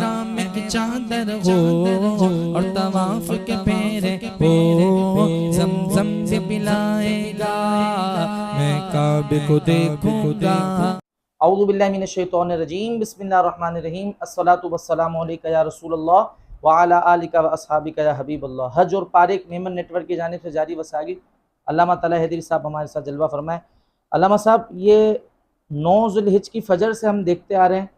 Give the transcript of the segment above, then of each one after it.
इहराम की चादर हो और तवाफ के फेरे हो, ज़मज़म से पिलाएगा मैं काबे को देखूंगा। औज़ु बिल्लाहि मिनश शैतानिर रजीम, बिस्मिल्लाहिर रहमानिर रहीम, अस्सलातु वस्सलामु अलैका या रसूलल्लाह व अला आलिका व अस्हाबिका या हबीबल्लाह। हज और पारिक मेमन नेटवर्क की जानिब से जारी वसाइल अल्लामा ताला हैदरी साहब हमारे साथ जलवा फरमाए। अल्लामा साहब, ये 9 ज़ुल्हिज की फ़जर से हम देखते आ रहे हैं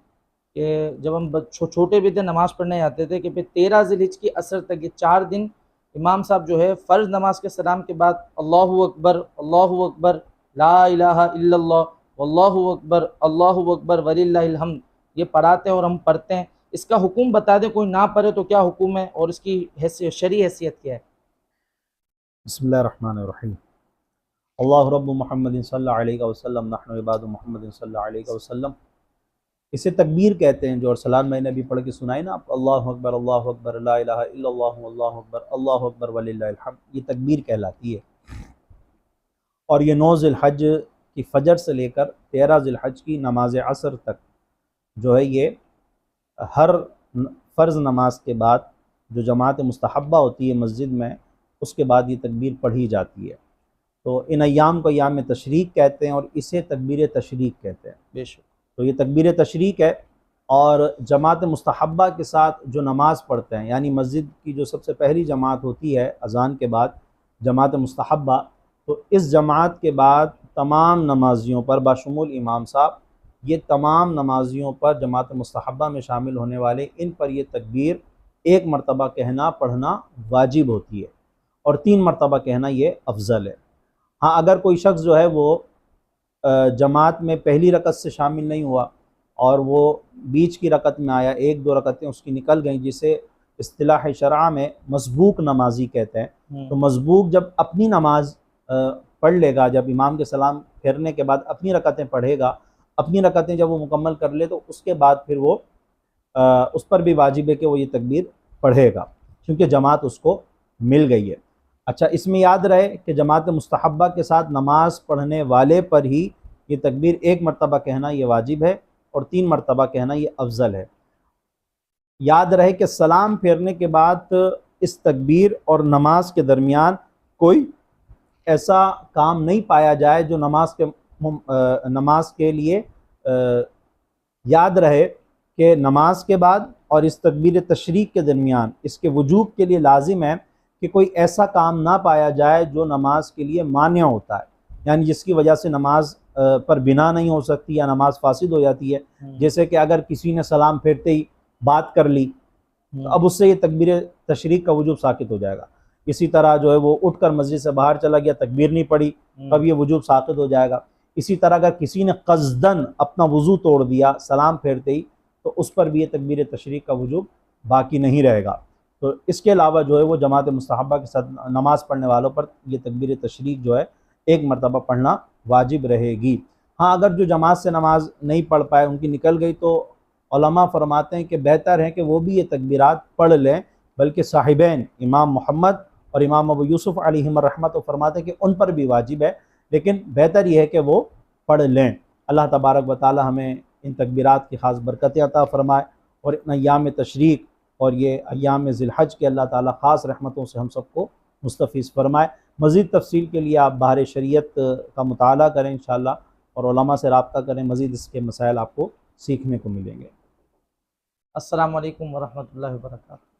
कि जब हम छोटे भी थे नमाज़ पढ़ने आते थे कि फिर 13 ज़ुल्हिज की असर तक ये 4 दिन इमाम साहब जो है फ़र्ज़ नमाज के सलाम के बाद अल्लाहु अकबर ला इलाहा इल्लल्लाह अल्लाहु अकबर वलिल्लाहिल हम्द ये पढ़ाते हैं और हम पढ़ते हैं। इसका हुक्म बता दें, कोई ना पढ़े तो क्या हुक्म है और इसकी हैसियत शरई हैसियत क्या है? बिस्मिल्लाहिर्रहमानिर्रहीम। अल्लाहु रब्बु मुहम्मदिन सल्लल्लाहु अलैहि वसल्लम नहनु इबादु मुहम्मदिन सल्लल्लाहु अलैहि वसल्लम। इसे तकबीर कहते हैं, जो और सलाम मैंने अभी पढ़ के सुनाई ना, आप अल्लाहु अकबर ला इलाहा इल्लल्लाहु अल्लाहु अकबर वलिल्लाहिल हम्द, ये तकबीर कहलाती है। और ये 9 ज़िलहज की फ़जर से लेकर 13 ज़िलहज की नमाज असर तक जो है, ये हर फ़र्ज़ नमाज के बाद जो जमात मुस्तहब्बा होती है मस्जिद में, उसके बाद ये तकबीर पढ़ी जाती है। तो इन अय्याम को अय्याम तशरीक कहते हैं और इसे तकबीर तशरीक कहते हैं। बेशक। तो ये तकबीर तशरीक है। और जमात मुस्तहब्बा के साथ जो नमाज़ पढ़ते हैं, यानी मस्जिद की जो सबसे पहली जमात होती है अज़ान के बाद, जमात मुस्तहब्बा, तो इस जमात के बाद तमाम नमाजियों पर बाशुमूल इमाम साहब, ये तमाम नमाजियों पर जमात मुस्तहब्बा में शामिल होने वाले, इन पर यह तकबीर एक मरतबा कहना पढ़ना वाजिब होती है और 3 मरतबा कहना ये अफजल है। हाँ, अगर कोई शख्स जो है वो जमात में पहली रकत से शामिल नहीं हुआ और वो बीच की रकत में आया, 1-2 रकतें उसकी निकल गई, जिसे इस्तिलाह शरआ में मसबूक नमाजी कहते हैं। तो मसबूक जब अपनी नमाज पढ़ लेगा, जब इमाम के सलाम फेरने के बाद अपनी रकतें पढ़ेगा, अपनी रकतें जब वो मुकम्मल कर ले तो उसके बाद फिर वो उस पर भी वाजिब है कि वो ये तकबीर पढ़ेगा, क्योंकि जमात उसको मिल गई है। अच्छा, इसमें याद रहे कि जमात मुस्तहब्बा के साथ नमाज पढ़ने वाले पर ही ये तकबीर एक मरतबा कहना ये वाजिब है और 3 मरतबा कहना ये अफजल है। याद रहे कि सलाम फेरने के बाद इस तकबीर और नमाज के दरमियान कोई ऐसा काम नहीं पाया जाए जो नमाज के लिए याद रहे कि नमाज के बाद और इस तकबीर तशरीक के दरमियान इसके वजूब के लिए लाजिम है कि कोई ऐसा काम ना पाया जाए जो नमाज के लिए मान्य होता है, यानी जिसकी वजह से नमाज पर बिना नहीं हो सकती या नमाज फासिद हो जाती है। जैसे कि अगर किसी ने सलाम फेरते ही बात कर ली तो अब उससे ये तकबीर तशरीक का वजूब साकित हो जाएगा। इसी तरह जो है वो उठकर मस्जिद से बाहर चला गया, तकबीर नहीं पड़ी, तब ये वजूब साकित हो जाएगा। इसी तरह अगर किसी ने क़स्दन अपना वज़ू तोड़ दिया सलाम फेरते ही, तो उस पर भी ये तकबीर तशरीक का वजूब बाकी नहीं रहेगा। तो इसके अलावा जो है वो जमात मुस्तहब्बा के साथ नमाज़ पढ़ने वालों पर यह तकबीर तशरीक जो है एक मरतबा पढ़ना वाजिब रहेगी। हाँ, अगर जो जमात से नमाज नहीं पढ़ पाए, उनकी निकल गई, तो उलमा फरमाते हैं कि बेहतर है कि वो भी ये तकबीरात पढ़ लें, बल्कि साहिबैन इमाम मोहम्मद और इमाम अबू यूसुफ़ अलैहिम रहमत तो फरमाते हैं कि उन पर भी वाजिब है, लेकिन बेहतर यह है कि वो पढ़ लें। अल्लाह तबारक व तआला हमें इन तकबीरात की ख़ास बरकतें अता फ़रमाए और इन अय्याम तशरीक और ये अय्याम ज़िलहज के अल्लाह ताला ख़ास रहमतों से हम सबको मुस्तफ़ीज़ फ़रमाए। मज़ीद तफ़सील के लिए आप बाहर शरीयत का मुताला करें इंशाअल्लाह, और उलमा से रब्ता करें, मज़ीद इसके मसाइल आपको सीखने को मिलेंगे। अस्सलामु अलैकुम व रहमतुल्लाहि व बरकातुहू।